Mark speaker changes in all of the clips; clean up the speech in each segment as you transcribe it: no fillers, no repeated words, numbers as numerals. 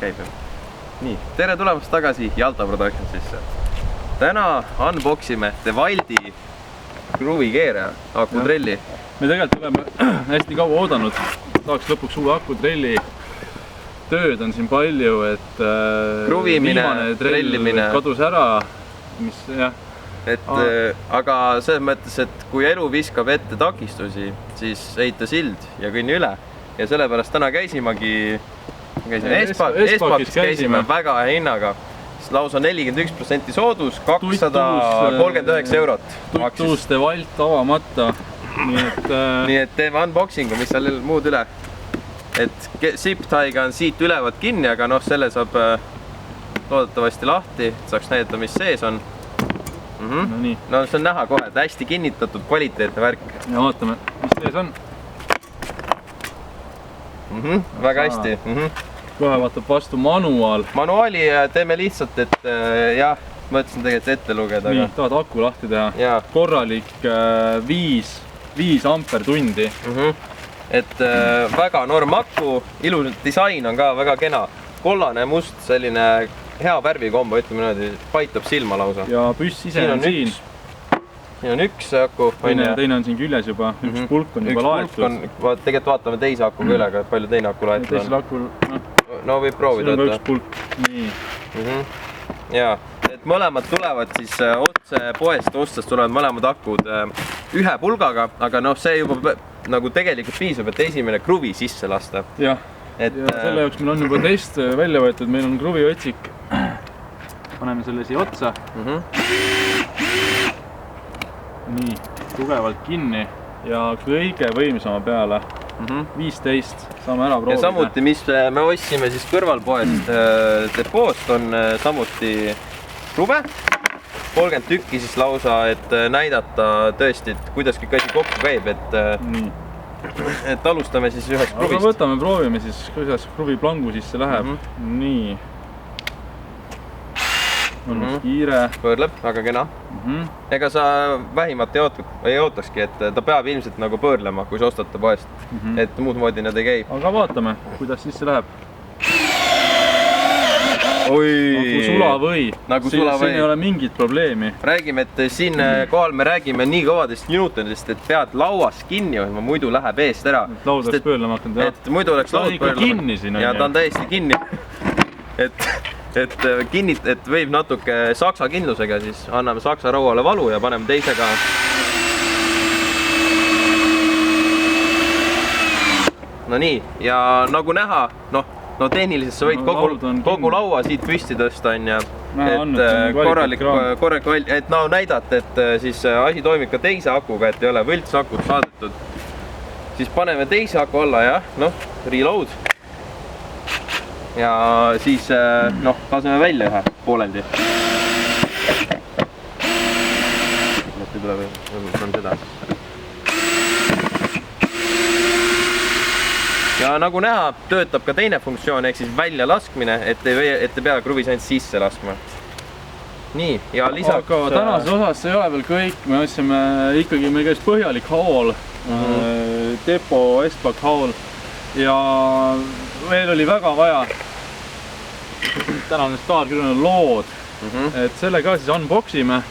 Speaker 1: käib ju. Nii, tere tulemast tagasi Jalta Productionsisse. Täna unboxime DeWaldi kruvikeeraja akutrelli.
Speaker 2: Me tegelikult oleme hästi kaua oodanud. Tahaks lõpuks uue akutrelli. Tööd on siin palju, et
Speaker 1: kruvimine, trellimine
Speaker 2: kadus ära. Mis, jah.
Speaker 1: Aga selles mõttes, et kui elu viskab ette takistusi, siis ehita sild ja kõnni üle. Ja sellepärast täna käisimegi Espakis käisime väga hea hinnaga. Lausa 41% soodus, 239 eurot.
Speaker 2: Tuus DeWalt avamata.
Speaker 1: Nii et teeme unboxingu, mis seal muud üle. Et zip-tie'ga on siit ülevad kinni, aga selle saab loodetavasti lahti, et saaks näidata, mis sees on. No see on näha kohe, et hästi kinnitatud kvaliteetne värk.
Speaker 2: Ja vaatame, mis sees on.
Speaker 1: Väga hästi.
Speaker 2: Kohe vaatab vastu manuaal.
Speaker 1: Manuaali teeme lihtsalt, et jah, mõtlesin tegelikult ette lugeda.
Speaker 2: Nii, tahad aku lahti teha. Korralik 5 ampertundi.
Speaker 1: Et väga norm aku, ilus disain on ka väga kena. Kollane must, selline hea värvikombo, ütleme niimoodi, paitab silma lausa.
Speaker 2: Ja püss ise on siin.
Speaker 1: Siin on üks aku.
Speaker 2: Teine on siin küljes juba, üks pulk on juba laetud.
Speaker 1: Tegelikult vaatame teise akuga üle, et palju teine aku laetud on.
Speaker 2: Teisel akul,
Speaker 1: no võib proovida.
Speaker 2: Siin on ka üks pulk. Nii.
Speaker 1: Jaa, et mõlemad tulevad siis otse poest ostes tulevad mõlemad akud ühe pulgaga, aga see juba nagu tegelikult piisab, et esimene kruvi sisse lasta.
Speaker 2: Jah, ja selle jaoks meil on juba test välja võetud, meil on kruviotsik. Paneme selle siia otsa. Nii, tugevalt kinni ja kõige võimsama peale 15 saame ära proovida.
Speaker 1: Ja samuti, mis me ostsime siis kõrvalpoest depoost, on samuti kruve. 30 tükki siis lausa, et näidata tõesti, et kuidas kõik asi kokku käib, et alustame siis ühest kruvist.
Speaker 2: Aga võtame, proovime siis, kuidas kruvi plangu sisse läheb. Nii. On kiire.
Speaker 1: Pöörleb, väga kena. Ega sa vähimat ei ootakski, et ta peab ilmselt nagu pöörlema, kui sa ostate poest. Et muud moodi nad ei käi.
Speaker 2: Aga vaatame, kuidas sisse läheb.
Speaker 1: Nagu
Speaker 2: sulavõi. Siin ei ole mingit probleemi.
Speaker 1: Räägime, et siin kohal me räägime nii kõvadest Newtonist, et pead lauas kinni hoidma, muidu läheb eest ära.
Speaker 2: Laud oleks pöörlema hakanud.
Speaker 1: Et muidu oleks laud pöörlema. Ja ta on täiesti kinni. Et võib natuke saksa kindlusega, siis anname saksa rauale valu ja paneme teisega. No nii, ja nagu näha, tehniliselt sa võid kogu laua siit püsti tõsta, et korralik, et näidata, et siis asi toimib ka teise akuga, et ei ole võlts akut saadetud. Siis paneme teise aku alla, reload. Ja siis laseme välja ühe pooleldi. Ja nagu näha, töötab ka teine funktsioon, ehk siis välja laskmine, et ei pea kruvis ainult sisse laskma. Nii, ja lisaks...
Speaker 2: Aga tänases osas ei ole veel kõik, me otsime ikkagi, meil käis põhjalik haul, Depo Espak haul ja meil oli väga vaja tänane staarkirjana lood, et selle ka siis unboxime.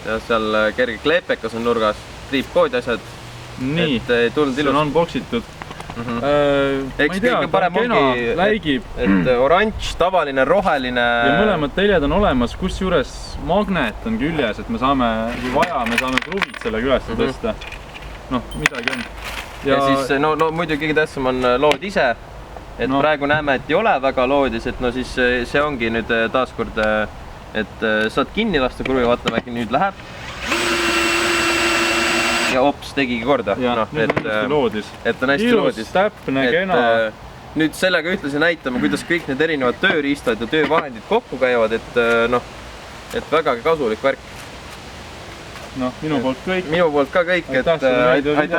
Speaker 1: Ja seal kerge kleepekas on nurgas, triipkoodi asjad.
Speaker 2: Nii, see on unboxitud.
Speaker 1: Eks kõige parem ongi, et oranž, tavaline, roheline.
Speaker 2: Ja mõlemad teljed on olemas, kus juures magnet on küljes, et me saame, kui vaja, me saame kruvid selle üles tõsta. Midagi on.
Speaker 1: Ja siis, muidu kõige tähtsam on lood ise. Et praegu näeme, et ei ole väga loodis, et siis see ongi nüüd taaskord, et saad kinni lasta kruvi, vaatame äkki nüüd läheb. Ja hops, tegigi korda.
Speaker 2: Nüüd on hästi loodis.
Speaker 1: Et on hästi loodis.
Speaker 2: Ilus, täpne, kena.
Speaker 1: Nüüd sellega ühtlasi näitame, kuidas kõik need erinevad tööriistad ja töövahendid kokku käivad, et vägagi kasulik värk.
Speaker 2: Minu poolt kõik.
Speaker 1: Minu poolt ka kõik, et aitäh.